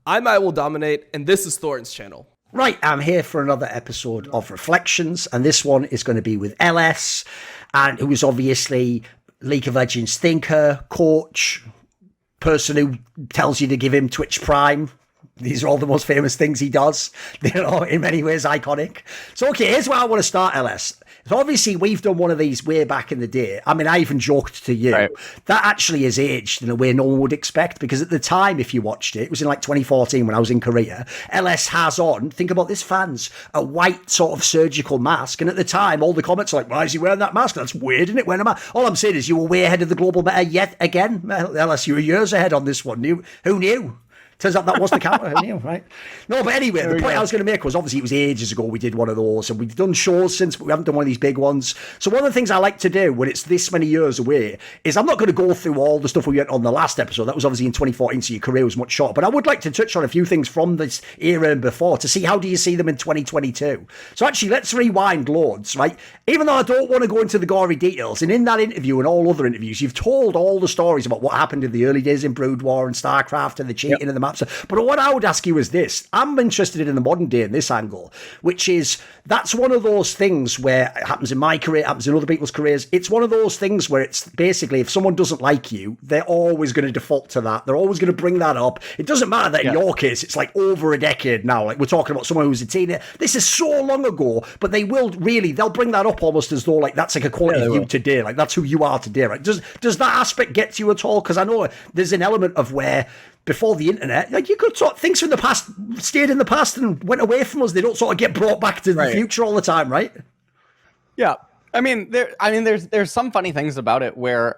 I'm I Will Dominate, and this is Thorin's channel. Right, I'm here for another episode of Reflections, and this one is going to be with LS, and who is obviously League of Legends thinker, coach, person who tells you to give him Twitch Prime. These are all the most famous things he does. They're all in many ways iconic. So, okay, here's where I want to start, LS. So obviously, we've done one of these way back in the day. I mean, I even joked to you. Right. That actually has aged in a way no one would expect, because at the time, if you watched it, it was in like 2014 when I was in Korea, LS has on, think about this, fans, a white sort of surgical mask. And at the time, all the comments are like, why is he wearing that mask? That's weird, isn't it? Wearing a mask. All I'm saying is you were way ahead of the global meta yet again. LS, you were years ahead on this one. Who knew? Turns out that was the counter, who knew, right? No, but anyway, the point I was going to make was, obviously it was ages ago we did one of those, and we've done shows since, but we haven't done one of these big ones. So one of the things I like to do when it's this many years away is I'm not going to go through all the stuff we went on the last episode. That was obviously in 2014, so your career was much shorter. But I would like to touch on a few things from this era and before to see how do you see them in 2022. So actually, let's rewind loads, right? Even though I don't want to go into the gory details, and in that interview and all other interviews, you've told all the stories about what happened in the early days in Brood War and StarCraft and the cheating and the maps. But what I would ask you is this. I'm interested in the modern day in this angle, which is that's one of those things where it happens in my career, it happens in other people's careers. It's one of those things where it's basically if someone doesn't like you, they're always going to default to that. They're always going to bring that up. It doesn't matter that in your case, it's like over a decade now. Like we're talking about someone who's a teenager. This is so long ago, but they'll bring that up almost as though like that's like a quality of you today. Like that's who you are today, right? Does that aspect get to you at all? Because I know there's an element of where before the internet, like you could talk things from the past, stayed in the past and went away from us. They don't sort of get brought back to the future all the time, right? Yeah, there's some funny things about it where,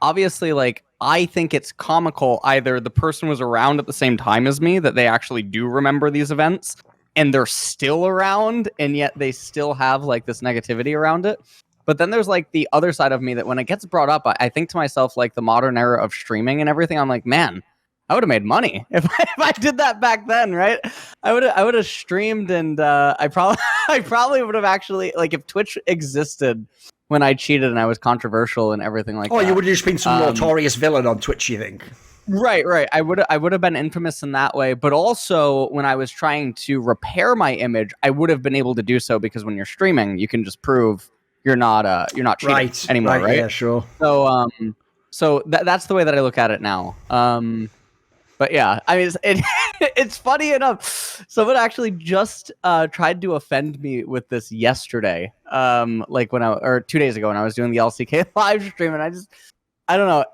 obviously, like I think it's comical. Either the person was around at the same time as me, that they actually do remember these events, and they're still around, and yet they still have like this negativity around it. But then there's like the other side of me that when it gets brought up, I think to myself, like the modern era of streaming and everything, I'm like, man, I would have made money if I did that back then, right? I would have streamed, and I probably would have actually, like, if Twitch existed when I cheated and I was controversial and everything like that. Oh, you would have just been some notorious villain on Twitch, you think? Right. I would have been infamous in that way, but also when I was trying to repair my image, I would have been able to do so because when you're streaming, you can just prove you're not cheating anymore, right? Yeah, sure. So that's the way that I look at it now. But yeah, I mean, it's funny enough. Someone actually just tried to offend me with this yesterday, like or 2 days ago when I was doing the LCK live stream, and I don't know.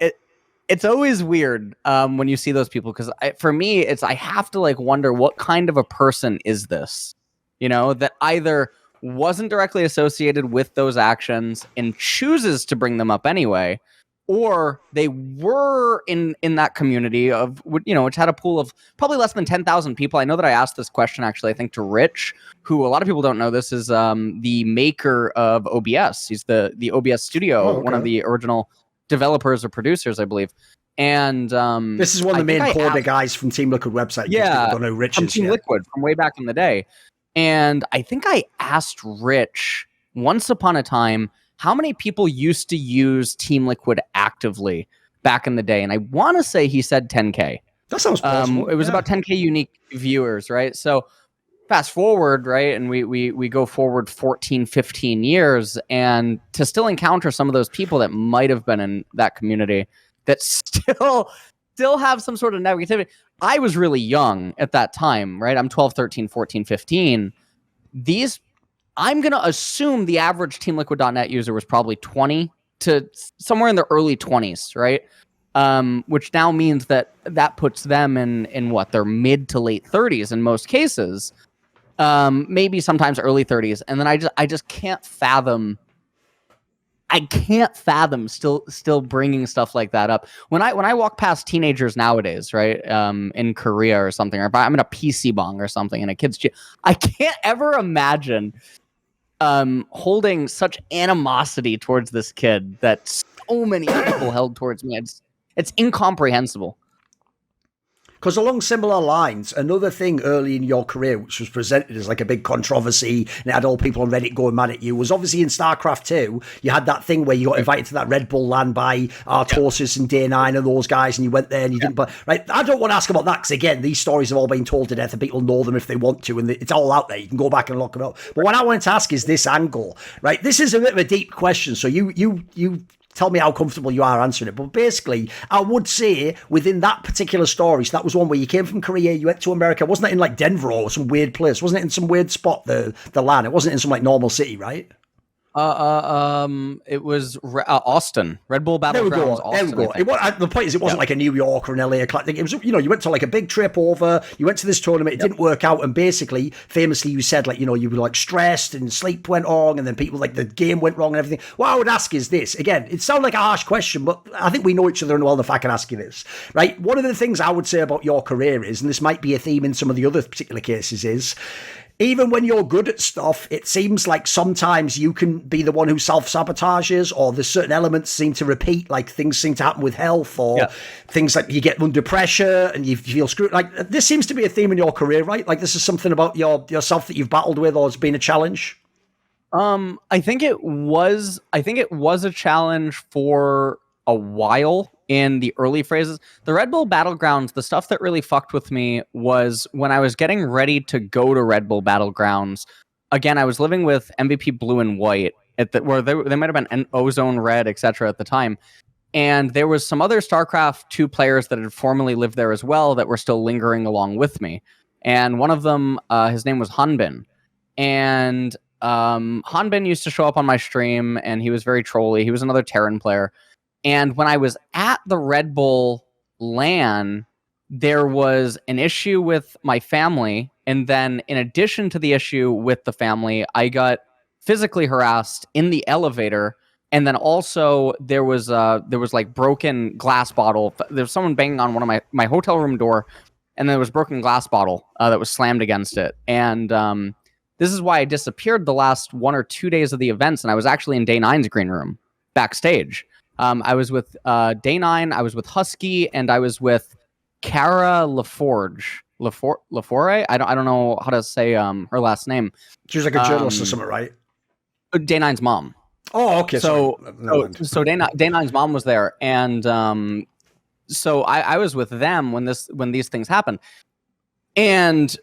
It's always weird when you see those people, because for me, I have to like wonder what kind of a person is this, that either wasn't directly associated with those actions and chooses to bring them up anyway, or they were in that community of, which had a pool of probably less than 10,000 people. I know that I asked this question, actually, I think to Rich, who a lot of people don't know this is the maker of OBS. He's the OBS studio, one of the original developers or producers, I believe. And this is one of the main coder guys from Team Liquid website. Yeah, don't know Rich from Team Liquid from way back in the day. And I think I asked Rich once upon a time how many people used to use Team Liquid actively back in the day. And I want to say he said 10K. That sounds possible. It was about 10K unique viewers, right? So fast forward, right? And we go forward 14, 15 years, and to still encounter some of those people that might have been in that community that still have some sort of negativity. I was really young at that time, right? I'm 12, 13, 14, 15. I'm going to assume the average TeamLiquid.net user was probably 20 to somewhere in the early 20s, right? Which now means that puts them in what, their mid to late 30s in most cases, maybe sometimes early 30s. And then I just can't fathom. I can't fathom still bringing stuff like that up. When I walk past teenagers nowadays, right, in Korea or something, or if I'm in a PC bong or something, and a kid's, I can't ever imagine holding such animosity towards this kid that so many people held towards me. It's incomprehensible. Because along similar lines, another thing early in your career, which was presented as like a big controversy, and it had all people on Reddit going mad at you, was obviously in StarCraft 2, you had that thing where you got invited to that Red Bull LAN by Artosis and Day 9 and those guys, and you went there and you didn't. But right, I don't want to ask about that because again, these stories have all been told to death, and people know them if they want to, and it's all out there. You can go back and look it up. But what I wanted to ask is this angle, right? This is a bit of a deep question, so you tell me how comfortable you are answering it. But basically, I would say within that particular story, so that was one where you came from Korea, you went to America. Wasn't it in like Denver or some weird place? Wasn't it in some weird spot, the LAN? It wasn't in some like normal city, right? It was Austin. Red Bull Battlegrounds. Austin, there we go. The point is, it wasn't like a New York or an LA. It was, you went to like a big trip over. You went to this tournament. It didn't work out, and basically, famously, you said like, you were like stressed and sleep went wrong, and then people like the game went wrong and everything. What I would ask is this again. It sounds like a harsh question, but I think we know each other well enough. I can ask you this, right? One of the things I would say about your career is, and this might be a theme in some of the other particular cases, is, even when you're good at stuff, it seems like sometimes you can be the one who self-sabotages, or there's certain elements seem to repeat, like things seem to happen with health, or things like you get under pressure and you feel screwed. Like, this seems to be a theme in your career, right? Like, this is something about yourself that you've battled with or has been a challenge? I think it was a challenge for a while. In the early phases, the Red Bull Battlegrounds, the stuff that really fucked with me was when I was getting ready to go to Red Bull Battlegrounds. Again, I was living with MVP Blue and White where they might have been Ozone Red, etc. at the time, and there was some other StarCraft 2 players that had formerly lived there as well that were still lingering along with me. And one of them, his name was Hanbin, and Hanbin used to show up on my stream, and he was very trolly. He was another Terran player. And when I was at the Red Bull LAN, there was an issue with my family. And then in addition to the issue with the family, I got physically harassed in the elevator. And then also there was like broken glass bottle. There was someone banging on one of my hotel room door, and there was broken glass bottle that was slammed against it. And this is why I disappeared the last 1 or 2 days of the events. And I was actually in Day 9's green room backstage. I was with Day 9, I was with Husky, and I was with Cara LaForge. LaFore? I don't know how to say her last name. She was like a journalist or something, right? Day 9's mom. Oh, okay. So Day 9's mom was there, and so I was with them when these things happened. And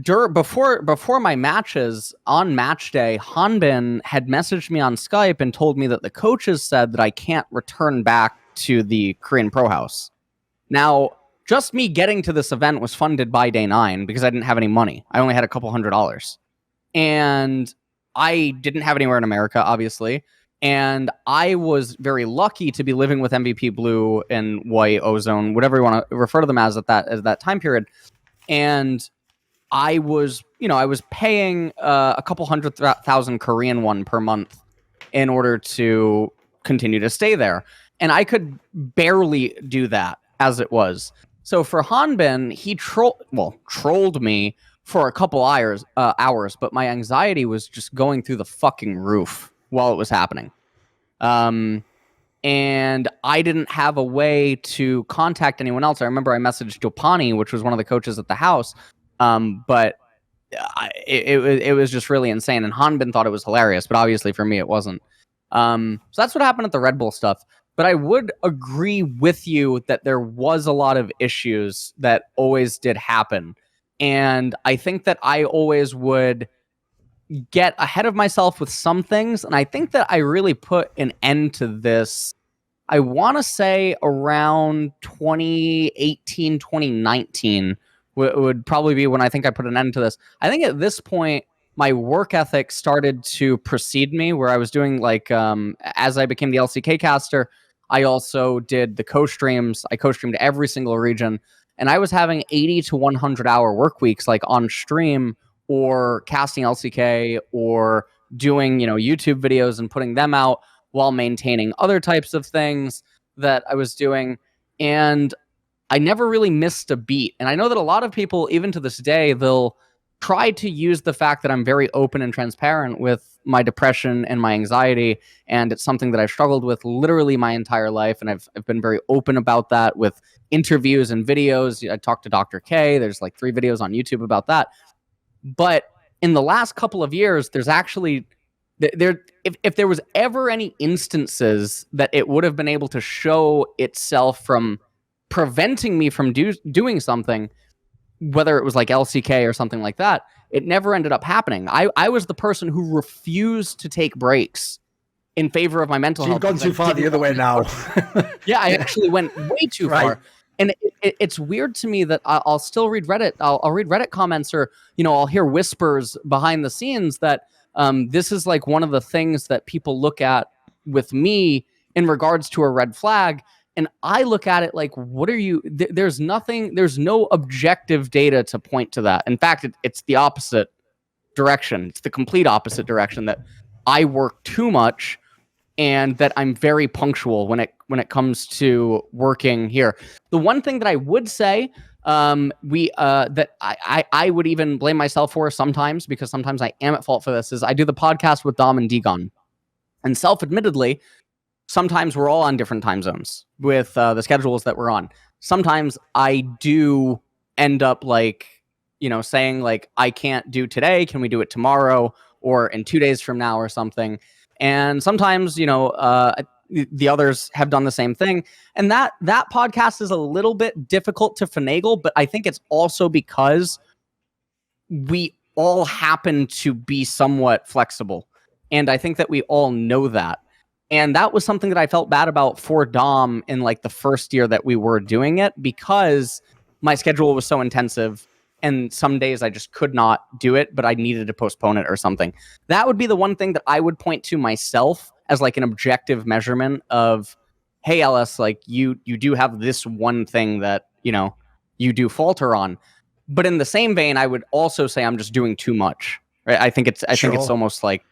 before my matches on match day, Hanbin had messaged me on Skype and told me that the coaches said that I can't return back to the Korean Pro House. Now, just me getting to this event was funded by Day 9 because I didn't have any money. I only had a couple $100. And I didn't have anywhere in America, obviously. And I was very lucky to be living with MVP Blue and White, Ozone, whatever you want to refer to them as at that time period. And I was paying a couple 100,000 Korean won per month in order to continue to stay there. And I could barely do that as it was. So for Hanbin, he trolled me for a couple hours, but my anxiety was just going through the fucking roof while it was happening. And I didn't have a way to contact anyone else. I remember I messaged Dopani, which was one of the coaches at the house, but it was just really insane. And Hanbin thought it was hilarious, but obviously for me it wasn't. So that's what happened at the Red Bull stuff. But I would agree with you that there was a lot of issues that always did happen. And I think that I always would get ahead of myself with some things. And I think that I really put an end to this, I want to say around 2018, 2019 would probably be when I think I put an end to this. I think at this point, my work ethic started to precede me, where I was doing like, as I became the LCK caster, I also did the co-streams. I co-streamed every single region, and I was having 80 to 100 hour work weeks, like on stream or casting LCK or doing, YouTube videos and putting them out while maintaining other types of things that I was doing. And I never really missed a beat. And I know that a lot of people, even to this day, they'll try to use the fact that I'm very open and transparent with my depression and my anxiety, and it's something that I've struggled with literally my entire life, and I've been very open about that with interviews and videos. I talked to Dr. K. There's like 3 videos on YouTube about that. But in the last couple of years, there's actually if there was ever any instances that it would have been able to show itself from preventing me from doing something, whether it was like LCK or something like that, it never ended up happening. I was the person who refused to take breaks in favor of my mental health. You've gone too far the other way now. Yeah, I actually went way too far. And it's weird to me that I'll still read Reddit. I'll read Reddit comments, or, I'll hear whispers behind the scenes that this is like one of the things that people look at with me in regards to a red flag. And I look at it like, what are you? There's no objective data to point to that. In fact, it's the opposite direction. It's the complete opposite direction, that I work too much and that I'm very punctual when it comes to working here. The one thing that I would say, that I would even blame myself for sometimes, because sometimes I am at fault for this, is I do the podcast with Dom and Degon. And self-admittedly, sometimes we're all on different time zones with the schedules that we're on. Sometimes I do end up saying like, I can't do today. Can we do it tomorrow or in 2 days from now or something? And sometimes, the others have done the same thing. And that podcast is a little bit difficult to finagle, but I think it's also because we all happen to be somewhat flexible. And I think that we all know that. And that was something that I felt bad about for Dom in like the first year that we were doing it, because my schedule was so intensive and some days I just could not do it, but I needed to postpone it or something. That would be the one thing that I would point to myself as like an objective measurement of, hey, LS, like you do have this one thing that, you do falter on. But in the same vein, I would also say I'm just doing too much, right? I think it's almost like,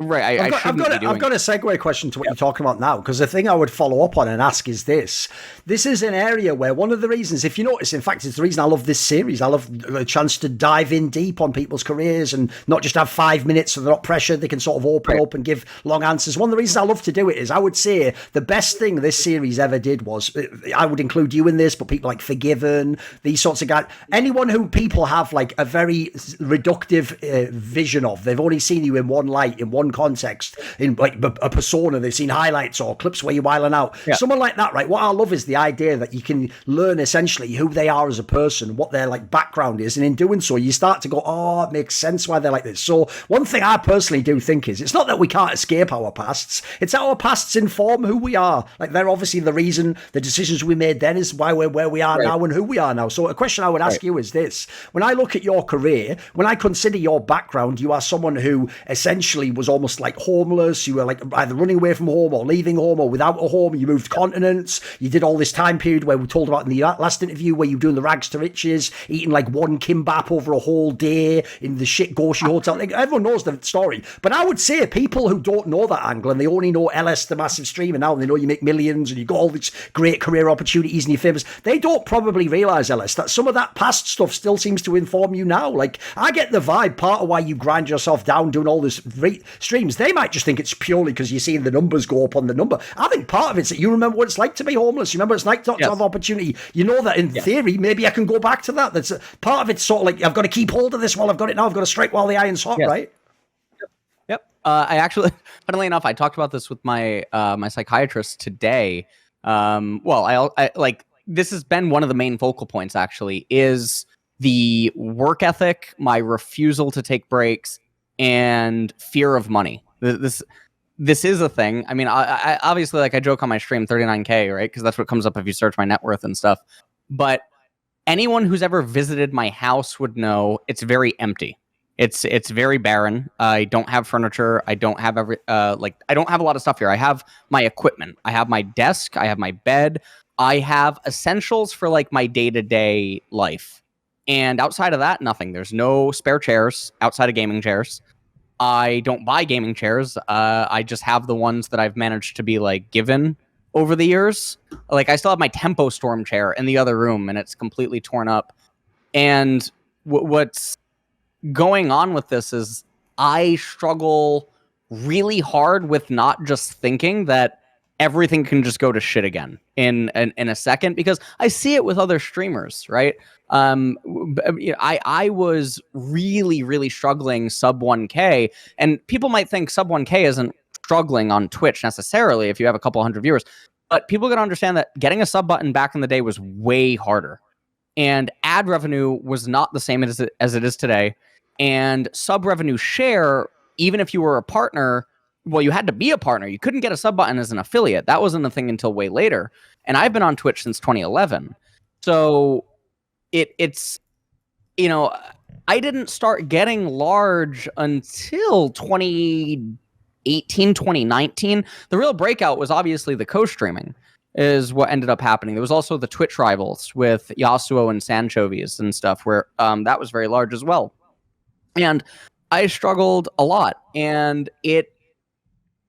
right. I've got a segue question to what you're talking about now, because the thing I would follow up on and ask is this is an area where one of the reasons, if you notice, in fact, it's the reason I love this series. I love the chance to dive in deep on people's careers and not just have 5 minutes so they're not pressured. They can sort of open up and give long answers. One of the reasons I love to do it is, I would say the best thing this series ever did was, I would include you in this, but people like Forgiven, these sorts of guys, anyone who people have like a very reductive vision of, they've only seen you in one light, in one context, in like a persona, they've seen highlights or clips where you're whiling out. Someone like that, right? What I love is the idea that you can learn essentially who they are as a person, what their like background is, and in doing so you start to go, oh, it makes sense why they're like this. So one thing I personally do think is, it's not that we can't escape our pasts, it's that our pasts inform who we are. Like, they're obviously the reason the decisions we made then is why we're where we are now and who we are now. So a question I would ask you is this: when I look at your career, when I consider your background, you are someone who essentially was almost like homeless. You were like either running away from home or leaving home or without a home. You moved continents. You did all this time period where we told about in the last interview where you were doing the rags to riches, eating like one kimbap over a whole day in the shit Goshi hotel. Like, everyone knows the story. But I would say people who don't know that angle and they only know LS, the massive streamer now, and they know you make millions and you got all these great career opportunities and you're famous, they don't probably realise, LS, that some of that past stuff still seems to inform you now. Like, I get the vibe, part of why you grind yourself down doing all this streams, they might just think it's purely because you're seeing the numbers go up on the number. I think part of it's that you remember what it's like to be homeless. You remember what it's like not to have opportunity. You know that in theory, maybe I can go back to that. That's part of it's sort of like, I've got to keep hold of this while I've got it now. I've got to strike while the iron's hot, right? Yep. I actually, funnily enough, I talked about this with my my psychiatrist today. I like, this has been one of the main focal points, actually, is the work ethic, my refusal to take breaks, and fear of money. This is a thing. I mean, I obviously, like, I joke on my stream, 39K, right? Because that's what comes up if you search my net worth and stuff. But anyone who's ever visited my house would know it's very empty. It's very barren. I don't have furniture. I don't have I don't have a lot of stuff here. I have my equipment. I have my desk. I have my bed. I have essentials for like my day-to-day life. And outside of that, nothing. There's no spare chairs outside of gaming chairs. I don't buy gaming chairs. I just have the ones that I've managed to be like given over the years. Like, I still have my Tempo Storm chair in the other room and it's completely torn up. And what's going on with this is I struggle really hard with not just thinking that everything can just go to shit again in a second, because I see it with other streamers, right? I was really struggling sub 1K, and people might think sub 1K isn't struggling on Twitch necessarily if you have a couple hundred viewers, but people got to understand that getting a sub button back in the day was way harder, and ad revenue was not the same as it is today, and sub revenue share, even if you were a partner, well, you had to be a partner. You couldn't get a sub button as an affiliate. That wasn't a thing until way later. And I've been on Twitch since 2011. So it's, you know, I didn't start getting large until 2018, 2019. The real breakout was obviously the co-streaming is what ended up happening. There was also the Twitch rivals with Yasuo and Sanchovies and stuff where that was very large as well. And I struggled a lot, and it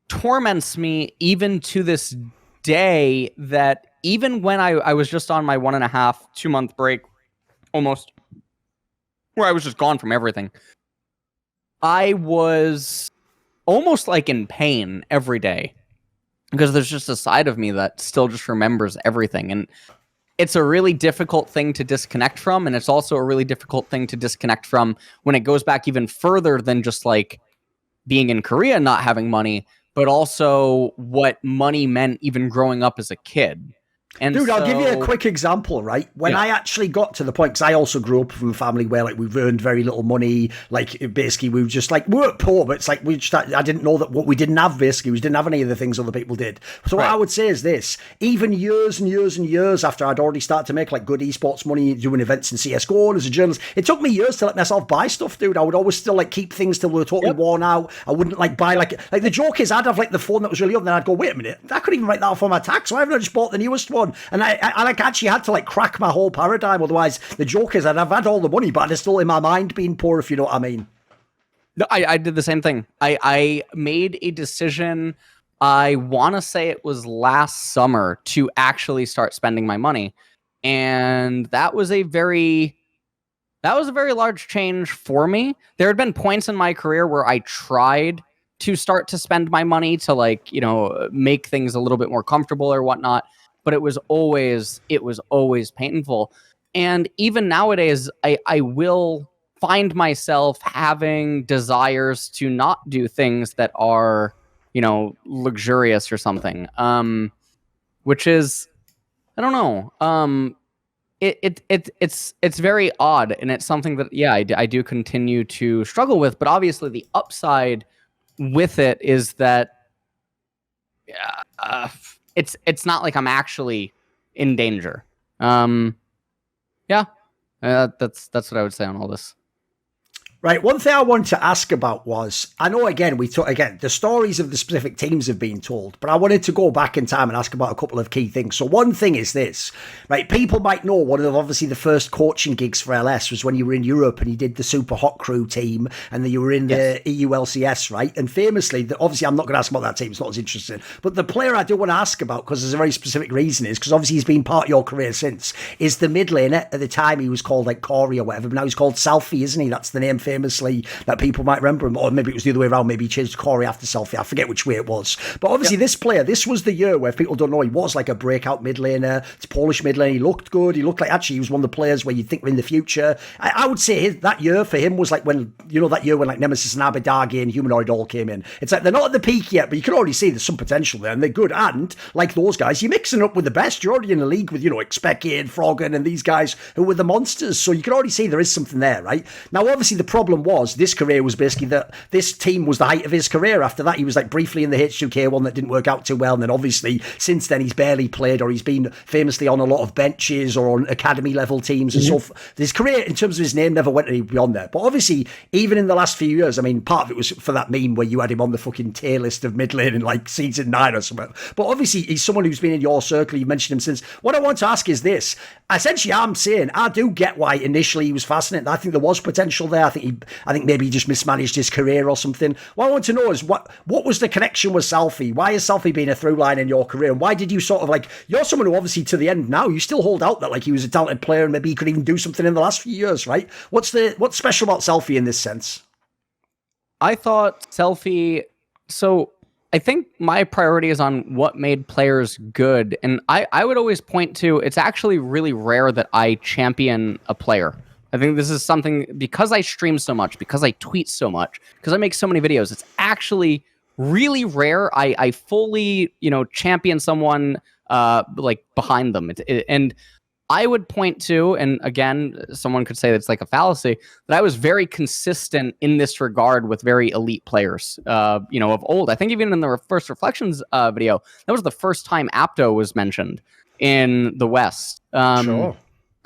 torments me even to this day that even when I was just on my 1.5, 2 month break almost, where I was just gone from everything, I was almost like in pain every day because there's just a side of me that still just remembers everything. And it's a really difficult thing to disconnect from. And it's also a really difficult thing to disconnect from when it goes back even further than just like being in Korea, not having money, but also what money meant even growing up as a kid. And dude, I'll give you a quick example, right? When I actually got to the point, because I also grew up from a family where like we've earned very little money. Like basically we were just like, we weren't poor, but it's like we just, I didn't know that what we didn't have basically, we didn't have any of the things other people did. So what I would say is this, even years and years and years after I'd already started to make like good esports money, doing events in CSGO and as a journalist, it took me years to let myself buy stuff, dude. I would always still like keep things till they were totally worn out. I wouldn't like buy like the joke is I'd have like the phone that was really old, and then I'd go, wait a minute, I couldn't even write that off on my tax, so I haven't just bought the newest one. And I like actually had to like crack my whole paradigm. Otherwise, the joke is I'd have had all the money, but I'd still in my mind being poor, if you know what I mean. No, I did the same thing. I made a decision, I want to say it was last summer, to actually start spending my money. And that was a very large change for me. There had been points in my career where I tried to start to spend my money to like, you know, make things a little bit more comfortable or whatnot. But it was always painful. And even nowadays, I will find myself having desires to not do things that are, you know, luxurious or something. Which is, I don't know. It's very odd, and it's something that I do continue to struggle with. But obviously, the upside with it is that it's not like I'm actually in danger. That's what I would say on all this. Right. One thing I wanted to ask about was, I know again, the stories of the specific teams have been told, but I wanted to go back in time and ask about a couple of key things. So one thing is this, right? People might know one of obviously the first coaching gigs for LS was when you were in Europe and you did the SUPA HOT CREW team, and then you were in the EULCS, right? And famously, obviously I'm not going to ask about that team, it's not as interesting, but the player I do want to ask about, because there's a very specific reason, is because obviously he's been part of your career since, is the mid laner. At the time he was called like Corey or whatever, but now he's called Selfie, isn't he? That's the name famously that people might remember him, or maybe it was the other way around, maybe he changed Corey after Selfie, I forget which way it was. But obviously this player, this was the year where, if people don't know, he was like a breakout mid laner. It's Polish mid laner, he looked good, he looked like actually he was one of the players where you'd think in the future. I would say that year for him was like when, you know, that year when like Nemesis and Abadagi and Humanoid all came in. It's like they're not at the peak yet, but you can already see there's some potential there, and they're good. And like those guys, you're mixing up with the best. You're already in a league with, you know, Expected and Froggen and these guys who were the monsters, so you can already see there is something there, right? Now obviously the problem was this career was basically that this team was the height of his career. After that, he was like briefly in the H2K one that didn't work out too well, and then obviously since then he's barely played, or he's been famously on a lot of benches or on academy level teams and so his career in terms of his name never went any beyond there. But obviously even in the last few years, I mean, part of it was for that meme where you had him on the fucking tier list of mid lane in like season 9 or something. But obviously he's someone who's been in your circle, you mentioned him since. What I want to ask is this, essentially I'm saying I do get why initially he was fascinating. I think there was potential there. I think he I think maybe he just mismanaged his career or something. What I want to know is what was the connection with Selfie? Why has Selfie been a through line in your career? And why did you sort of like, you're someone who obviously to the end now, you still hold out that like he was a talented player and maybe he could even do something in the last few years, right? What's special about Selfie in this sense? I thought Selfie, so I think my priority is on what made players good. And I would always point to, it's actually really rare that I champion a player. I think this is something, because I stream so much, because I tweet so much, because I make so many videos, it's actually really rare I fully, champion someone like behind them. And I would point to, and again, someone could say that's like a fallacy, that I was very consistent in this regard with very elite players, of old. I think even in the first Reflections video, that was the first time Apto was mentioned in the West. Sure.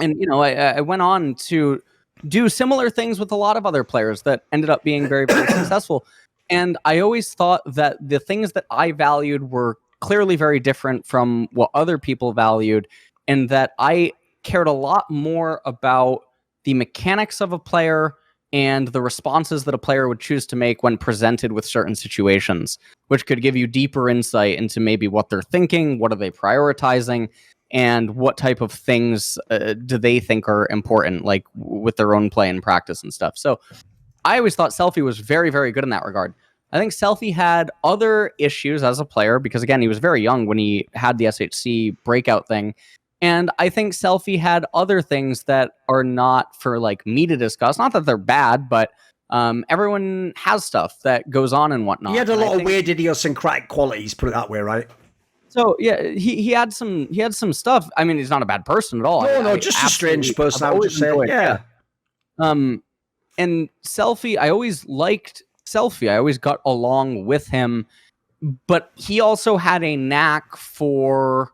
And, I went on to do similar things with a lot of other players that ended up being very, very successful. And I always thought that the things that I valued were clearly very different from what other people valued, and that I cared a lot more about the mechanics of a player and the responses that a player would choose to make when presented with certain situations, which could give you deeper insight into maybe what they're thinking, what are they prioritizing, and what type of things do they think are important, like with their own play and practice and stuff. So I always thought Selfie was very, very good in that regard. I think Selfie had other issues as a player because, again, he was very young when he had the SHC breakout thing. And I think Selfie had other things that are not for like me to discuss. Not that they're bad, but everyone has stuff that goes on and whatnot. He had a lot of weird idiosyncratic qualities, put it that way, right? So yeah, he had some stuff. I mean, he's not a bad person at all. No, just a strange person. I would just say, yeah. And Selfie, I always liked Selfie. I always got along with him, but he also had a knack for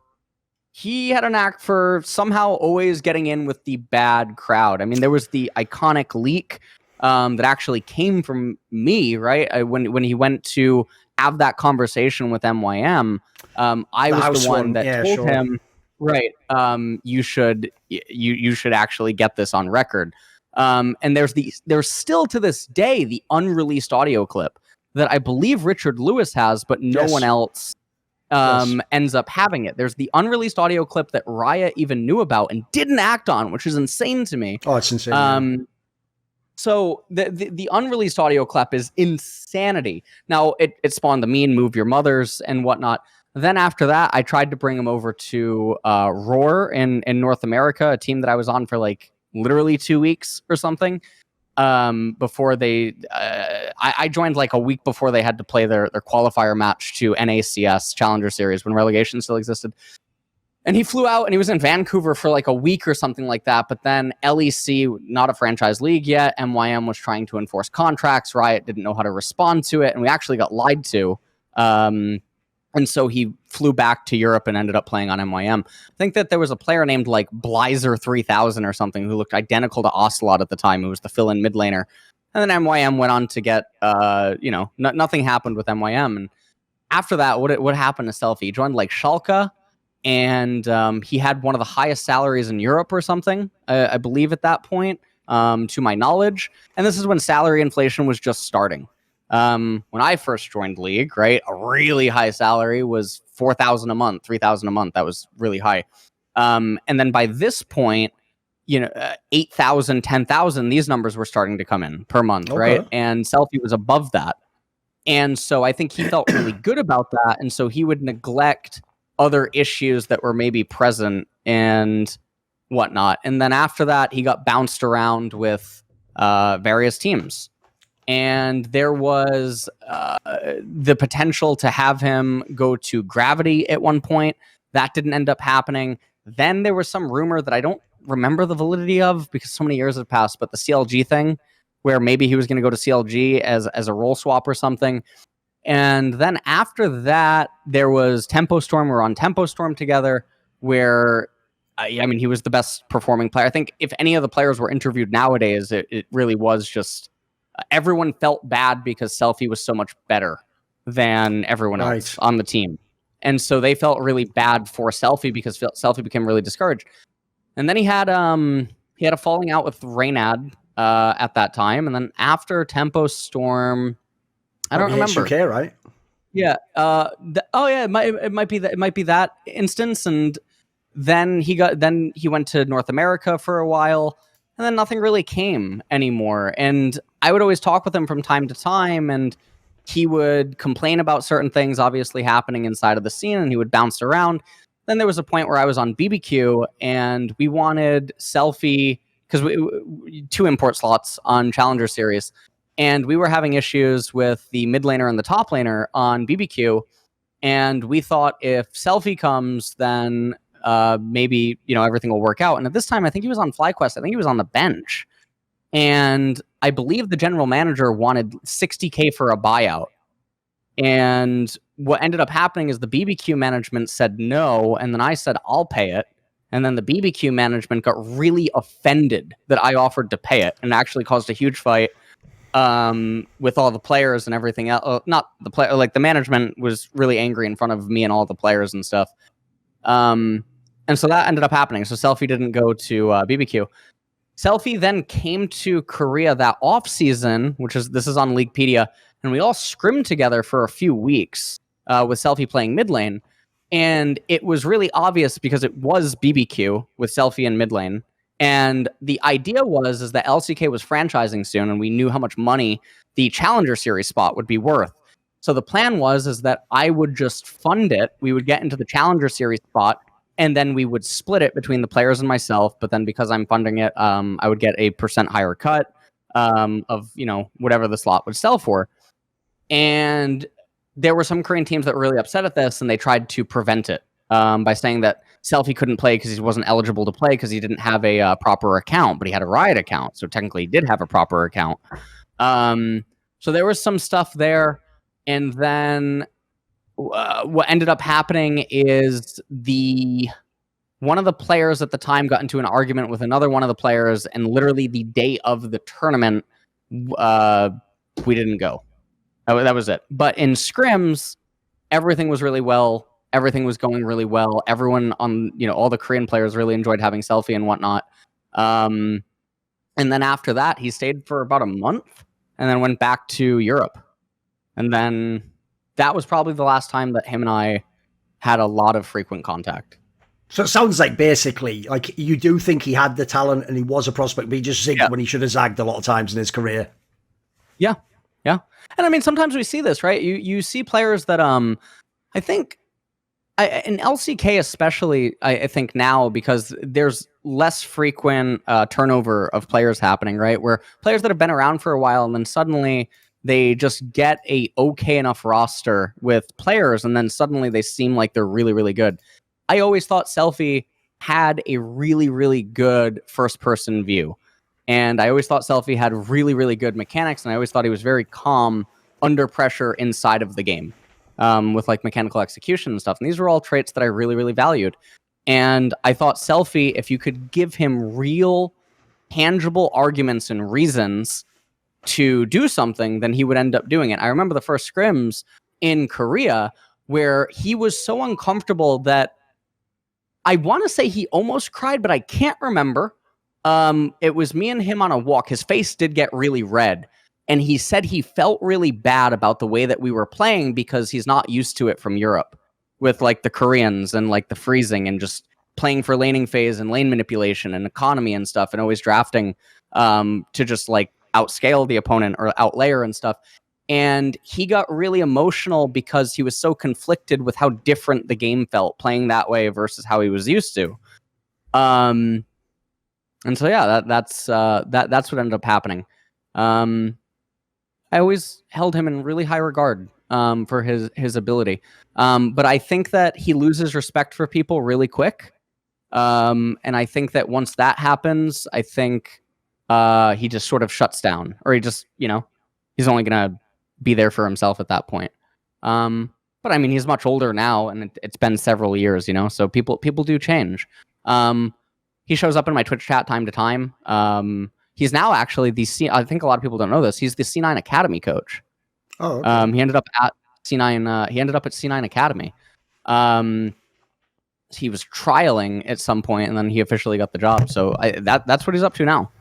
somehow always getting in with the bad crowd. I mean, there was the iconic leak that actually came from me, right? When he went to have that conversation with MYM, I was the one that told him, right, you should actually get this on record. And there's still to this day the unreleased audio clip that I believe Richard Lewis has, but no one else ends up having it. There's the unreleased audio clip that Raya even knew about and didn't act on, which is insane to me. Oh, it's insane. So the unreleased audio clip is insanity. Now it spawned the meme "Move Your Mothers" and whatnot. Then after that, I tried to bring him over to Roar in North America, a team that I was on for like literally 2 weeks or something. Before they, I joined like a week before they had to play their qualifier match to NACS Challenger Series when relegation still existed. And he flew out and he was in Vancouver for like a week or something like that. But then LEC, not a franchise league yet, MYM was trying to enforce contracts. Riot didn't know how to respond to it. And we actually got lied to. And so he flew back to Europe and ended up playing on MYM. I think that there was a player named like Blizer 3000 or something who looked identical to Ocelot at the time, who was the fill-in mid laner. And then MYM went on to get, nothing happened with MYM. And after that, what happened to Selfie? He joined like Schalke, and he had one of the highest salaries in Europe or something, I believe at that point, to my knowledge. And this is when salary inflation was just starting. When I first joined League, right, a really high salary was $4,000 a month, $3,000 a month. That was really high. And then by this point, $8,000, $10,000, these numbers were starting to come in per month, right? And Selfie was above that. And so I think he felt really good about that. And so he would neglect other issues that were maybe present and whatnot. And then after that, he got bounced around with various teams. And there was the potential to have him go to Gravity at one point. That didn't end up happening. Then there was some rumor that I don't remember the validity of because so many years have passed, but the CLG thing, where maybe he was going to go to CLG as a role swap or something. And then after that, there was Tempo Storm. We're on Tempo Storm together, where he was the best performing player. I think if any of the players were interviewed nowadays, it really was just everyone felt bad because Selfie was so much better than everyone else on the team. And so they felt really bad for Selfie because Selfie became really discouraged. And then he had a falling out with Reynad at that time. And then after Tempo Storm, I don't remember. UK, right? Yeah. It might be that. It might be that instance. And then he went to North America for a while, and then nothing really came anymore. And I would always talk with him from time to time, and he would complain about certain things obviously happening inside of the scene, and he would bounce around. Then there was a point where I was on BBQ, and we wanted Selfie because we 2 import slots on Challenger Series. And we were having issues with the mid laner and the top laner on BBQ. And we thought if Selfie comes, then maybe, everything will work out. And at this time, I think he was on FlyQuest. I think he was on the bench. And I believe the general manager wanted $60K for a buyout. And what ended up happening is the BBQ management said no. And then I said, I'll pay it. And then the BBQ management got really offended that I offered to pay it, and actually caused a huge fight with all the players and everything else. Not the player, like the management was really angry in front of me and all the players and stuff. And so that ended up happening. So Selfie didn't go to BBQ. Selfie then came to Korea that off season, this is on Leaguepedia, and we all scrimmed together for a few weeks with Selfie playing mid lane. And it was really obvious because it was BBQ with Selfie in mid lane. And the idea is that LCK was franchising soon, and we knew how much money the Challenger Series spot would be worth. So the plan is that I would just fund it. We would get into the Challenger Series spot, and then we would split it between the players and myself. But then because I'm funding it, I would get a % higher cut of whatever the slot would sell for. And there were some Korean teams that were really upset at this, and they tried to prevent it by saying that Selfie couldn't play because he wasn't eligible to play because he didn't have a proper account, but he had a Riot account, so technically he did have a proper account. So there was some stuff there, and then what ended up happening is one of the players at the time got into an argument with another one of the players, and literally the day of the tournament, we didn't go. That was it. But in scrims, everything was really well. Everything was going really well. Everyone on, all the Korean players really enjoyed having Selfie and whatnot. And then after that, he stayed for about a month and then went back to Europe. And then that was probably the last time that him and I had a lot of frequent contact. So it sounds like basically, like, you do think he had the talent and he was a prospect, but he just zigged when he should have zagged a lot of times in his career. Yeah. Yeah. And I mean, sometimes we see this, right? You see players that, I think, in LCK especially, I think now, because there's less frequent turnover of players happening, right? Where players that have been around for a while and then suddenly they just get a okay enough roster with players, and then suddenly they seem like they're really, really good. I always thought Selfie had a really, really good first-person view. And I always thought Selfie had really, really good mechanics, and I always thought he was very calm under pressure inside of the game. With like mechanical execution and stuff. And these were all traits that I really, really valued. And I thought Selfie, if you could give him real, tangible arguments and reasons to do something, then he would end up doing it. I remember the first scrims in Korea where he was so uncomfortable that I want to say he almost cried, but I can't remember. It was me and him on a walk. His face did get really red. And he said he felt really bad about the way that we were playing because he's not used to it from Europe with like the Koreans and like the freezing and just playing for laning phase and lane manipulation and economy and stuff, and always drafting to just like outscale the opponent or outlayer and stuff. And he got really emotional because he was so conflicted with how different the game felt playing that way versus how he was used to. And so yeah, that's what ended up happening. I always held him in really high regard for his ability. But I think that he loses respect for people really quick. And I think that once that happens, I think he just sort of shuts down, or he just, he's only going to be there for himself at that point. But I mean, he's much older now, and it's been several years, so people do change. He shows up in my Twitch chat time to time. He's now actually I think a lot of people don't know this. He's the C9 Academy coach. Oh, okay. He ended up at C9. He ended up at C9 Academy. He was trialing at some point, and then he officially got the job. So that's what he's up to now.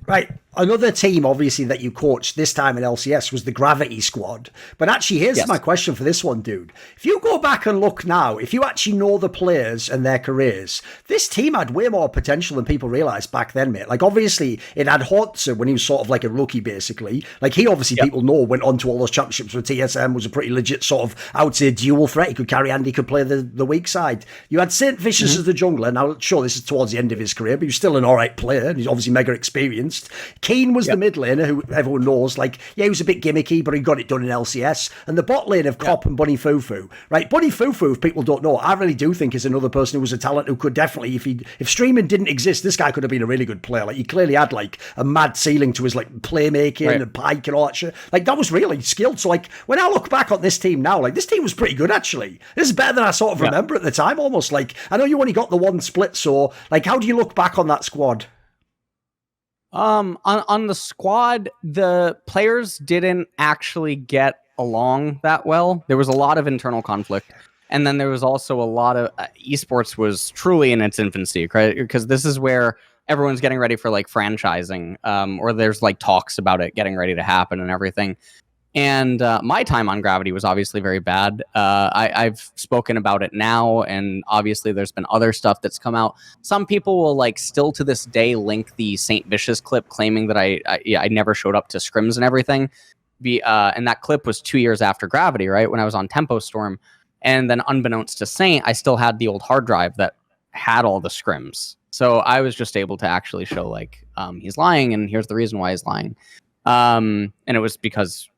Right. Another team, obviously, that you coached this time in LCS was the Gravity Squad. But actually, here's my question for this one, dude. If you go back and look now, if you actually know the players and their careers, this team had way more potential than people realised back then, mate. Like, obviously, it had Hearthstone when he was sort of like a rookie, basically. Like, he obviously, people know, went on to all those championships with TSM, was a pretty legit sort of, I would say, dual threat. He could carry and he could play the weak side. You had Saint Vicious as the jungler. Now, sure, this is towards the end of his career, but he was still an all right player. He's obviously mega experienced. Keane was the mid laner, who everyone knows. Like, yeah, he was a bit gimmicky, but he got it done in LCS. And the bot lane of Cop and Bunny Fufu. Right, Bunny Fufu, if people don't know, I really do think is another person who was a talent who could definitely, if streaming didn't exist, this guy could have been a really good player. Like, he clearly had like a mad ceiling to his like playmaking and pike and all that shit. Like, that was really skilled. So like, when I look back on this team now, like, this team was pretty good actually. This is better than I sort of remember at the time. Almost like, I know you only got the one split, so like, how do you look back on that squad? On the squad, the players didn't actually get along that well. There was a lot of internal conflict, and then there was also a lot of esports was truly in its infancy, right? Because this is where everyone's getting ready for like franchising, or there's like talks about it getting ready to happen and everything. And my time on Gravity was obviously very bad. I've spoken about it now, and obviously there's been other stuff that's come out. Some people will like still to this day link the Saint Vicious clip, claiming that I never showed up to scrims and everything. And that clip was 2 years after Gravity, right, when I was on Tempo Storm. And then unbeknownst to Saint, I still had the old hard drive that had all the scrims. So I was just able to actually show like he's lying, and here's the reason why he's lying. And it was because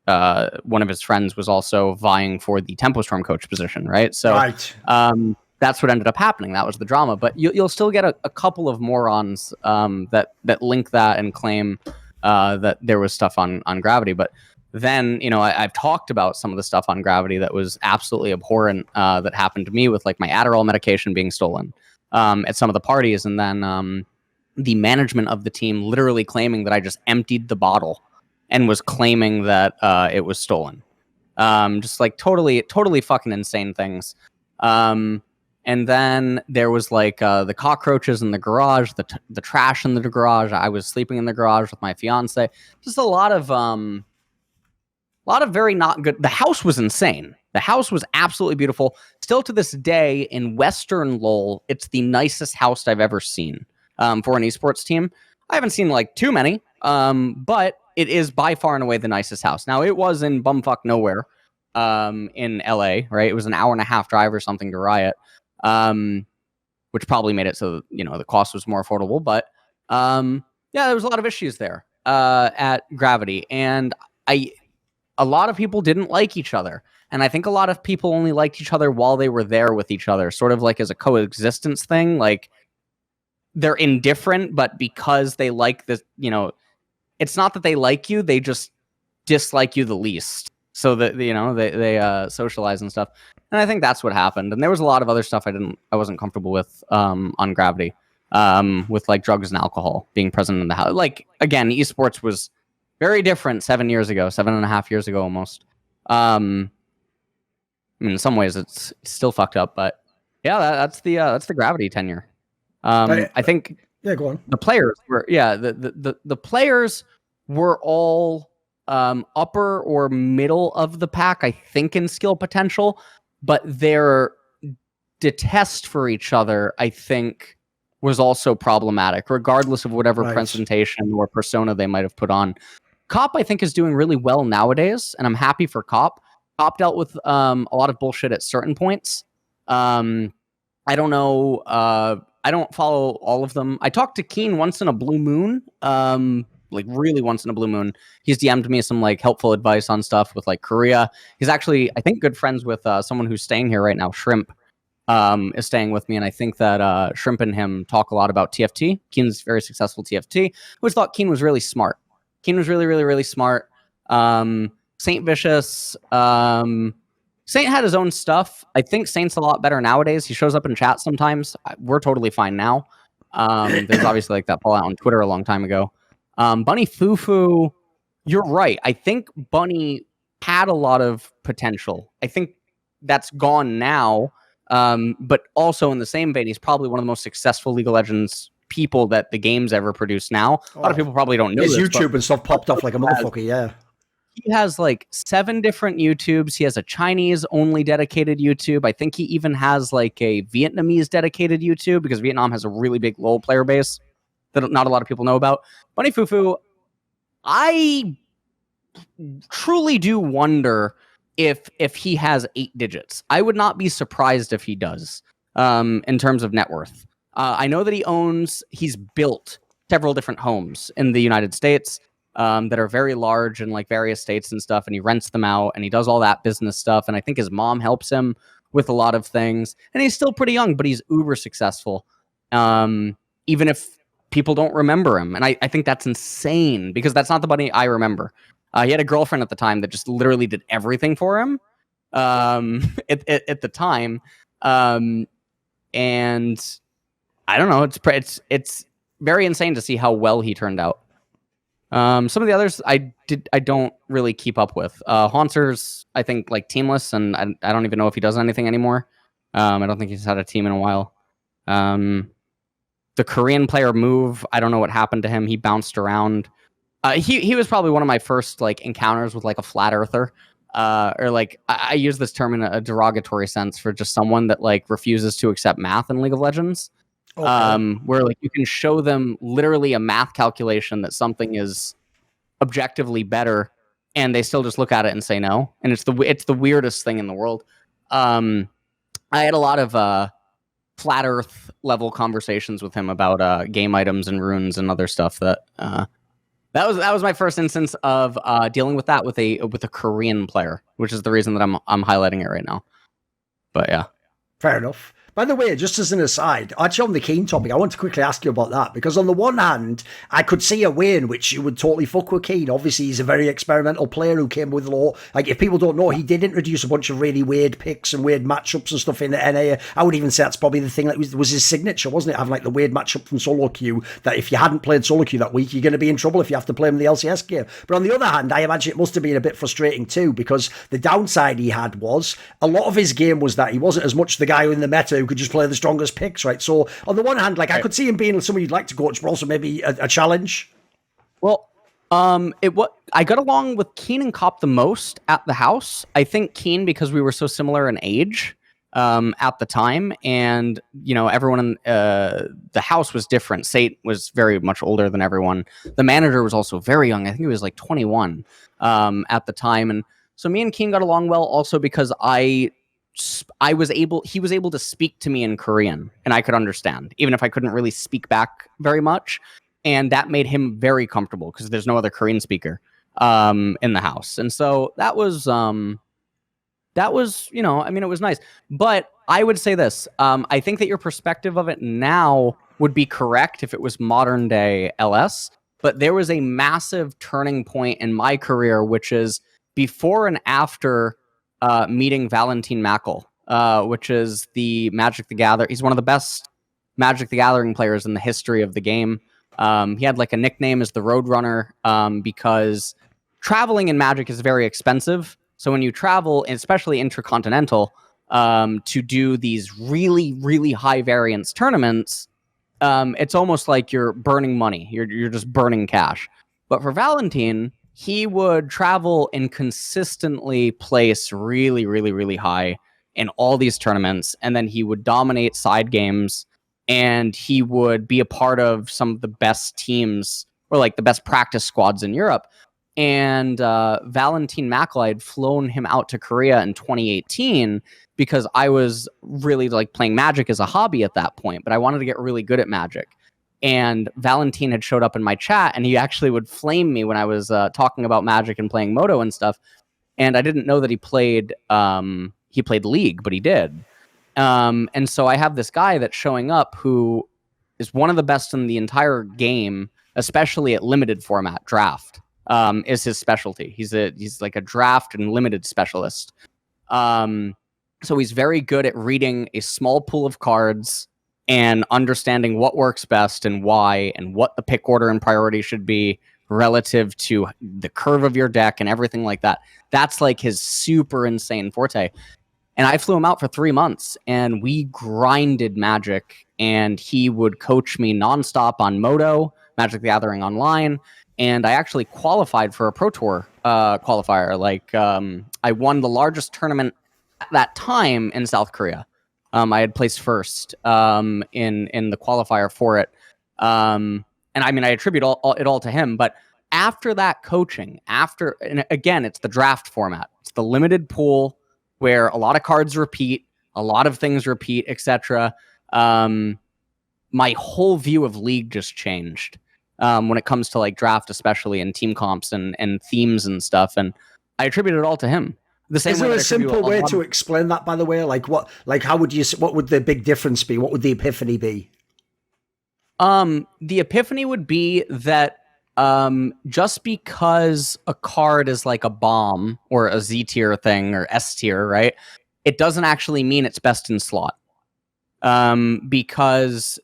one of his friends was also vying for the Tempo Storm coach position, right? So that's what ended up happening. That was the drama. But you'll still get a couple of morons that link that and claim that there was stuff on Gravity. But then, you know, I've talked about some of the stuff on Gravity that was absolutely abhorrent that happened to me, with like my Adderall medication being stolen at some of the parties. And then the management of the team literally claiming that I just emptied the bottle and was claiming that it was stolen. Just like totally fucking insane things. And then there was like the cockroaches in the garage, the trash in the garage. I was sleeping in the garage with my fiance. Just a lot of very not good. The house was insane. The house was absolutely beautiful. Still to this day in Western LoL, it's the nicest house I've ever seen for an esports team. I haven't seen like too many, but it is by far and away the nicest house. Now, it was in bumfuck nowhere in LA, right? It was an hour and a half drive or something to Riot, which probably made it so, you know, the cost was more affordable. But yeah, there was a lot of issues there at Gravity. And a lot of people didn't like each other. And I think a lot of people only liked each other while they were there with each other, sort of like as a coexistence thing. Like, they're indifferent, but because they like this, you know, it's not that they like you, they just dislike you the least. So that, you know, they socialize and stuff. And I think that's what happened. And there was a lot of other stuff I wasn't comfortable with on Gravity, with like drugs and alcohol being present in the house. Like, again, esports was very different 7 years ago, 7.5 years ago almost. I mean, in some ways it's still fucked up, but yeah, that's the Gravity tenure. I think go on. The players were the players were all upper or middle of the pack, I think, in skill potential, but their detest for each other, I think, was also problematic, regardless of whatever presentation or persona they might have put on. Cop, I think, is doing really well nowadays, and I'm happy for Cop. Cop dealt with a lot of bullshit at certain points. I don't know. I don't follow all of them. I talked to Keane once in a blue moon, like really once in a blue moon. He's DM'd me some like helpful advice on stuff with like Korea. He's actually, I think, good friends with someone who's staying here right now. Shrimp is staying with me, and I think that Shrimp and him talk a lot about TFT. Keane's very successful TFT. I always thought Keane was really smart. Keane was really, really, really smart. Saint Vicious. Saint had his own stuff. I think Saint's a lot better nowadays. He shows up in chat sometimes. We're totally fine now. There's obviously like that fallout on Twitter a long time ago. Bunny Fufu, you're right. I think Bunny had a lot of potential. I think that's gone now. But also in the same vein, he's probably one of the most successful League of Legends people that the game's ever produced now. A lot of people probably don't know his this, YouTube and stuff popped off like a motherfucker. Yeah. He has like 7 different YouTubes. He has a Chinese only dedicated YouTube. I think he even has like a Vietnamese dedicated YouTube because Vietnam has a really big LoL player base that not a lot of people know about. Bunny Fufu, I truly do wonder if he has 8 digits. I would not be surprised if he does in terms of net worth. I know that he's built several different homes in the United States that are very large in like various states and stuff, and he rents them out and he does all that business stuff, and I think his mom helps him with a lot of things, and he's still pretty young, but he's uber successful, even if people don't remember him, and I think that's insane because that's not the Bunny I remember. He had a girlfriend at the time that just literally did everything for him at the time, and I don't know, it's very insane to see how well he turned out. Some of the others I don't really keep up with. Haunter's, I think, like teamless, and I don't even know if he does anything anymore. I don't think he's had a team in a while. The Korean player Move, I don't know what happened to him. He bounced around. He was probably one of my first like encounters with like a flat earther. Or like I use this term in a derogatory sense for just someone that like refuses to accept math in League of Legends. Okay. Where like you can show them literally a math calculation that something is objectively better, and they still just look at it and say no. And it's the weirdest thing in the world. I had a lot of flat Earth level conversations with him about game items and runes and other stuff. That was my first instance of dealing with that with a Korean player, which is the reason that I'm highlighting it right now. But yeah, fair enough. By the way, just as an aside, actually on the Keane topic, I want to quickly ask you about that, because on the one hand, I could see a way in which you would totally fuck with Keane. Obviously, he's a very experimental player who came with law. Like, if people don't know, he did introduce a bunch of really weird picks and weird matchups and stuff in the NA. I would even say that's probably the thing that was his signature, wasn't it? Having like the weird matchup from solo queue, that if you hadn't played solo queue that week, you're going to be in trouble if you have to play him in the LCS game. But on the other hand, I imagine it must have been a bit frustrating too, because the downside he had was a lot of his game was that he wasn't as much the guy in the meta who could just play the strongest picks, right? So on the one hand, like, I could see him being someone you'd like to coach, but also maybe a challenge. Well, I got along with Keane and Cop the most at the house. I think Keane, because we were so similar in age at the time, and you know, everyone in the house was different. Sate was very much older than everyone. The manager was also very young. I think he was like 21 at the time, and so me and Keane got along well. Also because he was able to speak to me in Korean and I could understand, even if I couldn't really speak back very much. And that made him very comfortable because there's no other Korean speaker in the house. And so that was, you know, I mean, it was nice. But I would say this, I think that your perspective of it now would be correct if it was modern day LS. But there was a massive turning point in my career, which is before and after meeting Valentin Mackel, which is the Magic the Gathering. He's one of the best Magic the Gathering players in the history of the game. He had like a nickname as the Roadrunner because traveling in Magic is very expensive. So when you travel, especially intercontinental, to do these really, really high variance tournaments, it's almost like you're burning money. You're just burning cash. But for Valentin, he would travel and consistently place really, really, really high in all these tournaments. And then he would dominate side games, and he would be a part of some of the best teams or like the best practice squads in Europe. And Valentin Mackel, I had flown him out to Korea in 2018 because I was really like playing Magic as a hobby at that point, but I wanted to get really good at Magic. And Valentin had showed up in my chat, and he actually would flame me when I was talking about Magic and playing Moto and stuff. And I didn't know that he played League, but he did. And so I have this guy that's showing up who is one of the best in the entire game, especially at limited format draft, is his specialty. He's like a draft and limited specialist. So he's very good at reading a small pool of cards and understanding what works best and why, and what the pick order and priority should be relative to the curve of your deck and everything like that. That's like his super insane forte. And I flew him out for 3 months, and we grinded Magic, and he would coach me nonstop on Moto, Magic the Gathering Online, and I actually qualified for a Pro Tour qualifier. Like, I won the largest tournament at that time in South Korea. I had placed first in the qualifier for it. And I mean, I attribute it all to him. But after that coaching, and again, it's the draft format. It's the limited pool where a lot of cards repeat, a lot of things repeat, etc. My whole view of League just changed when it comes to like draft, especially, and team comps and themes and stuff. And I attribute it all to him. Is there a simple way to explain that, by the way? Like what would the big difference be? What would the epiphany be? The epiphany would be that just because a card is like a bomb or a Z tier thing or S tier, right? It doesn't actually mean it's best in slot. Because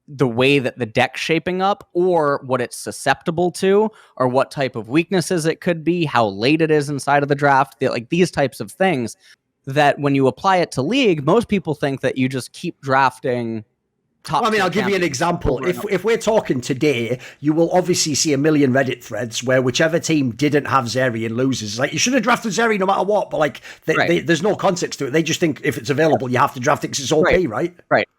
the way that the deck's shaping up, or what it's susceptible to, or what type of weaknesses it could be, how late it is inside of the draft, like these types of things, that when you apply it to League, most people think that you just keep drafting top. Well, I mean, I'll give you an example. If we're talking today, you will obviously see a million Reddit threads where whichever team didn't have Zerian loses. Like, you should have drafted Zeri no matter what, but like, there's no context to it. They just think if it's available, you have to draft it because it's OP, right? Right.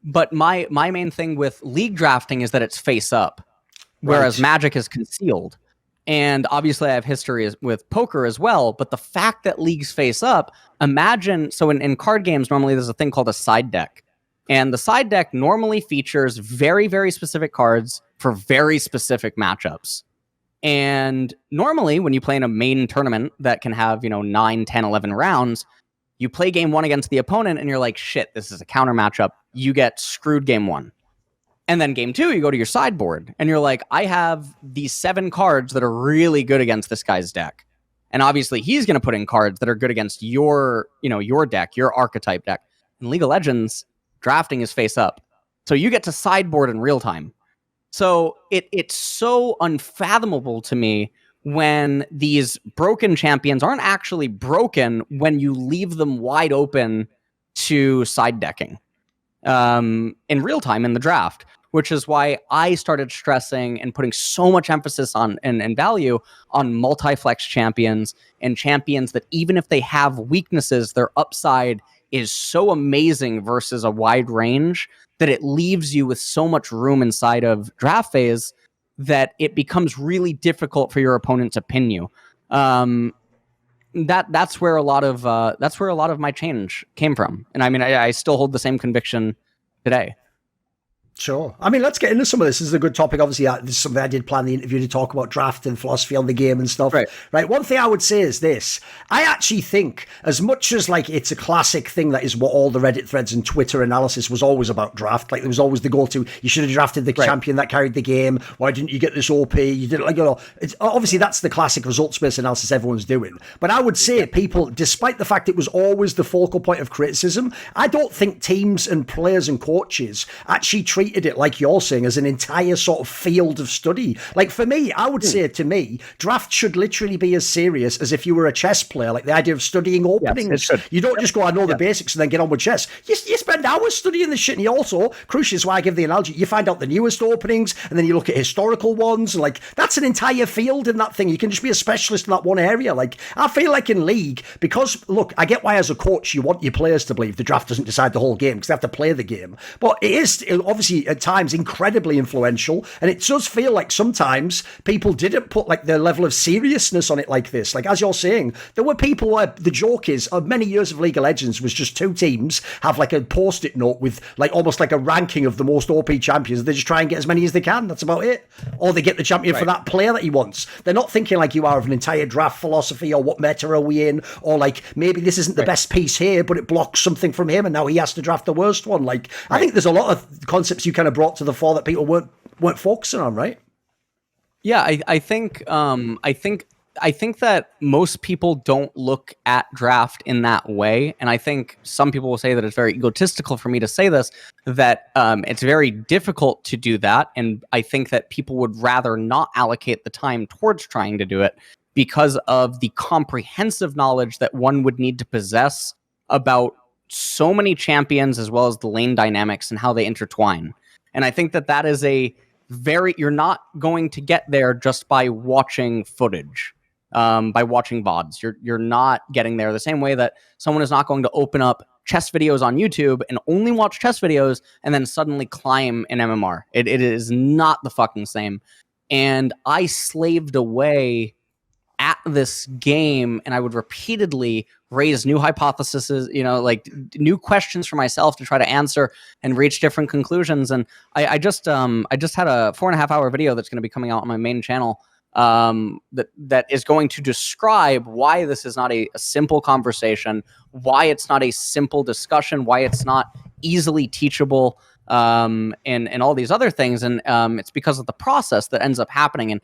But my main thing with League drafting is that it's face up, whereas Magic is concealed. And obviously I have history with poker as well, but the fact that League's face up, imagine, so in card games, normally there's a thing called a side deck. And the side deck normally features very, very specific cards for very specific matchups. And normally when you play in a main tournament that can have, 9, 10, 11 rounds, you play game 1 against the opponent and you're like, shit, this is a counter matchup. You get screwed game 1. And then game 2, you go to your sideboard and you're like, I have these 7 cards that are really good against this guy's deck. And obviously he's going to put in cards that are good against your deck, your archetype deck. In League of Legends, drafting is face up. So you get to sideboard in real time. So it's so unfathomable to me when these broken champions aren't actually broken when you leave them wide open to side decking in real time in the draft, which is why I started stressing and putting so much emphasis on and value on multi-flex champions, and champions that even if they have weaknesses, their upside is so amazing versus a wide range that it leaves you with so much room inside of draft phase that it becomes really difficult for your opponent to pin you. That's where a lot of my change came from. And I mean, I still hold the same conviction today. Sure. I mean, let's get into some of this. This is a good topic. Obviously, this is something I did plan the interview to talk about, draft and philosophy on the game and stuff. Right. One thing I would say is this. I actually think, as much as like it's a classic thing that is what all the Reddit threads and Twitter analysis was always about draft. Like, there was always the go-to, you should have drafted the champion that carried the game. Why didn't you get this OP? You didn't, like, it's obviously that's the classic results-based analysis everyone's doing. But I would say people, despite the fact it was always the focal point of criticism, I don't think teams and players and coaches actually treated it like you're saying as an entire sort of field of study. Like, for me, I would say, to me, draft should literally be as serious as if you were a chess player. Like, the idea of studying openings. Yes, you don't just go, I know the basics and then get on with chess. You spend hours studying this shit, and you also, crucially, is why I give the analogy, you find out the newest openings and then you look at historical ones, and like, that's an entire field in that thing. You can just be a specialist in that one area. Like, I feel like in League, because look, I get why as a coach you want your players to believe the draft doesn't decide the whole game because they have to play the game, but it is obviously at times incredibly influential, and it does feel like sometimes people didn't put like their level of seriousness on it like this. Like, as you're saying, there were people where the joke is many years of League of Legends was just 2 teams have like a post-it note with like almost like a ranking of the most OP champions. They just try and get as many as they can. That's about it. Or they get the champion for that player that he wants. They're not thinking like you are of an entire draft philosophy, or what meta are we in, or like maybe this isn't the best piece here, but it blocks something from him and now he has to draft the worst one. Like, I think there's a lot of concepts you kind of brought to the fore that people weren't focusing on, right? Yeah, I think that most people don't look at draft in that way, and I think some people will say that it's very egotistical for me to say this, that it's very difficult to do that, and I think that people would rather not allocate the time towards trying to do it because of the comprehensive knowledge that one would need to possess about so many champions as well as the lane dynamics and how they intertwine. And I think that that is you're not going to get there just by watching footage, by watching VODs. You're not getting there the same way that someone is not going to open up chess videos on YouTube and only watch chess videos and then suddenly climb in MMR. It is not the fucking same. And I slaved away at this game, and I would repeatedly raise new hypotheses, like new questions for myself to try to answer and reach different conclusions. And I just had a 4.5 hour video that's going to be coming out on my main channel that is going to describe why this is not a simple conversation, why it's not a simple discussion, why it's not easily teachable, and all these other things. And it's because of the process that ends up happening. And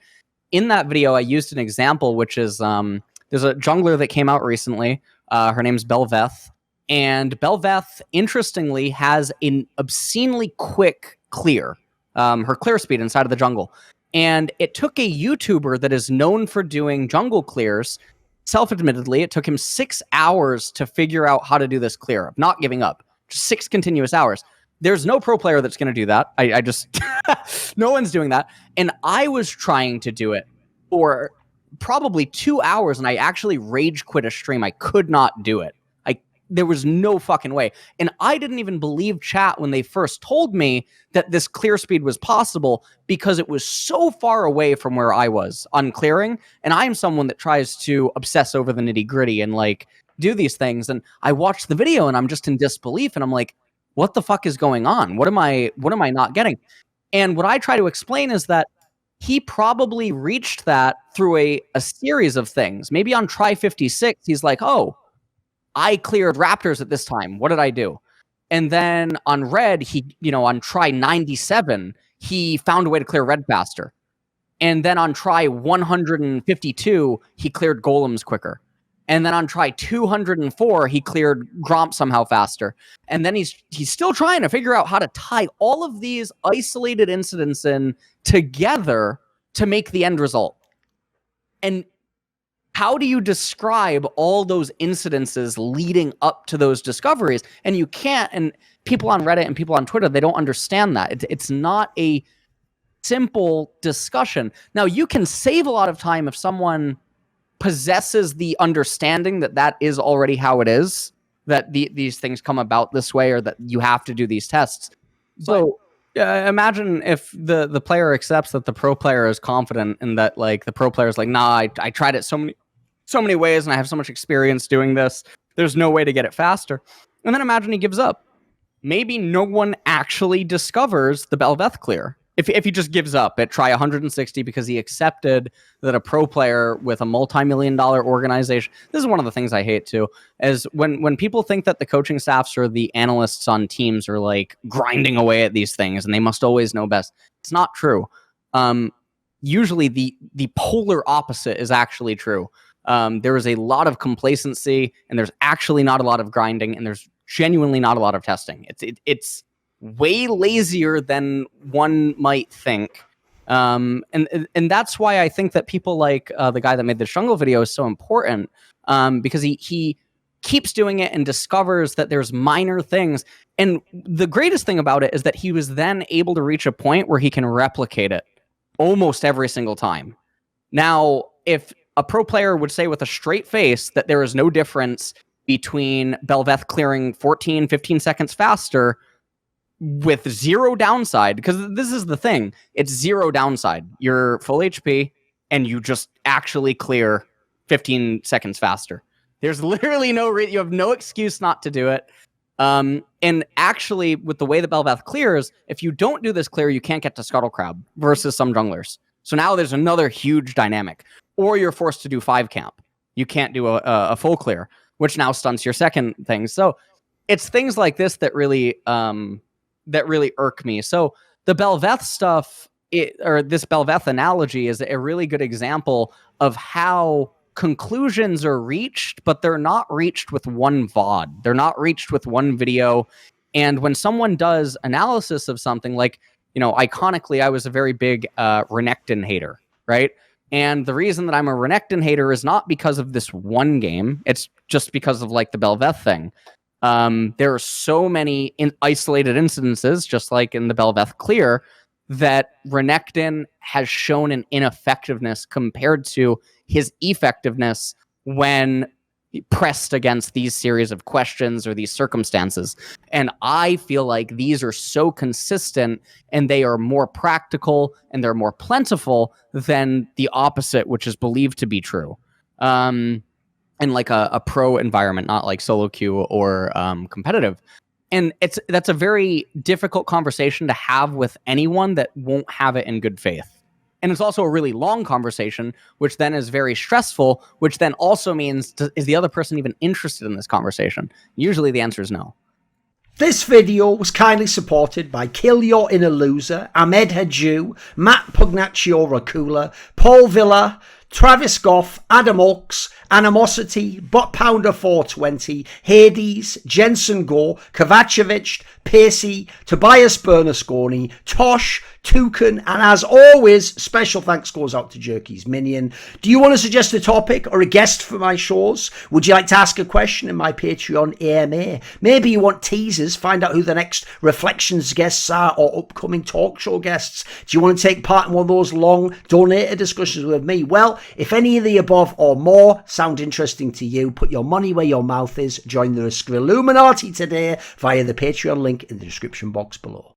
in that video, I used an example, which is there's a jungler that came out recently. Her name's Belveth. And Belveth, interestingly, has an obscenely quick clear, her clear speed inside of the jungle. And it took a YouTuber that is known for doing jungle clears, self-admittedly, it took him 6 hours to figure out how to do this clear, of not giving up. Just 6 continuous hours. There's no pro player that's going to do that. I just, no one's doing that. And I was trying to do it for probably 2 hours, and I actually rage quit a stream. I could not do it. There was no fucking way. And I didn't even believe chat when they first told me that this clear speed was possible, because it was so far away from where I was on clearing. And I'm someone that tries to obsess over the nitty gritty and like do these things. And I watched the video and I'm just in disbelief. And I'm like, what the fuck is going on? What am I not getting? And what I try to explain is that he probably reached that through a series of things. Maybe on try 56, he's like, oh, I cleared raptors at this time. What did I do? And then on red, on try 97, he found a way to clear red faster. And then on try 152, he cleared golems quicker. And then on try 204, he cleared Gromp somehow faster. And then he's still trying to figure out how to tie all of these isolated incidents in together to make the end result. And how do you describe all those incidences leading up to those discoveries? And you can't, and people on Reddit and people on Twitter, they don't understand that. It's not a simple discussion. Now, you can save a lot of time if someone possesses the understanding that that is already how it is, that these things come about this way, or that you have to do these tests. So imagine if the player accepts that the pro player is confident, and that like the pro player is like, nah, I tried it so many ways and I have so much experience doing this. There's no way to get it faster. And then imagine he gives up. Maybe no one actually discovers the Belveth clear. If he just gives up at try 160 because he accepted that a pro player with a multi-million-dollar organization. This is one of the things I hate too, is when people think that the coaching staffs or the analysts on teams are like grinding away at these things and they must always know best. It's not true. Usually the polar opposite is actually true. There is a lot of complacency, and there's actually not a lot of grinding, and there's genuinely not a lot of testing. It's way lazier than one might think. And that's why I think that people like the guy that made the jungle video is so important, because he keeps doing it and discovers that there's minor things. And the greatest thing about it is that he was then able to reach a point where he can replicate it almost every single time. Now, if a pro player would say with a straight face that there is no difference between Belveth clearing 14, 15 seconds faster with zero downside, because this is the thing, it's zero downside. You're full HP and you just actually clear 15 seconds faster. There's literally you have no excuse not to do it. And actually, with the way the Belveth clears, if you don't do this clear, you can't get to Scuttle Crab versus some junglers. So now there's another huge dynamic. Or you're forced to do 5 camp. You can't do a full clear, which now stunts your second thing. So it's things like this that really irk me. So the Belveth stuff, this Belveth analogy, is a really good example of how conclusions are reached, but they're not reached with one VOD. They're not reached with one video. And when someone does analysis of something, like, iconically, I was a very big Renekton hater, right? And the reason that I'm a Renekton hater is not because of this one game. It's just because of like the Belveth thing. There are so many isolated incidences, just like in the Belveth clear, that Renekton has shown an ineffectiveness compared to his effectiveness when pressed against these series of questions or these circumstances. And I feel like these are so consistent and they are more practical and they're more plentiful than the opposite, which is believed to be true. In like a pro environment, not like solo queue or competitive. And that's a very difficult conversation to have with anyone that won't have it in good faith. And it's also a really long conversation, which then is very stressful, which then also means, is the other person even interested in this conversation? Usually the answer is no. This video was kindly supported by Kill Your Inner Loser, Ahmed Haju, Matt Pugnaccio Racula, Paul Villa, Travis Goff, Adam Oaks, Animosity, Bot Pounder 420, Hades, Jensen Gore, Kovacevic, Pacey, Tobias Bernasconi, Tosh, Toucan, and as always, special thanks goes out to Jerky's Minion. Do you want to suggest a topic or a guest for my shows? Would you like to ask a question in my Patreon AMA? Maybe you want teasers, find out who the next Reflections guests are or upcoming talk show guests. Do you want to take part in one of those long donated discussions with me? Well, if any of the above or more sound interesting to you, put your money where your mouth is. Join the Illuminati today via the Patreon link in the description box below.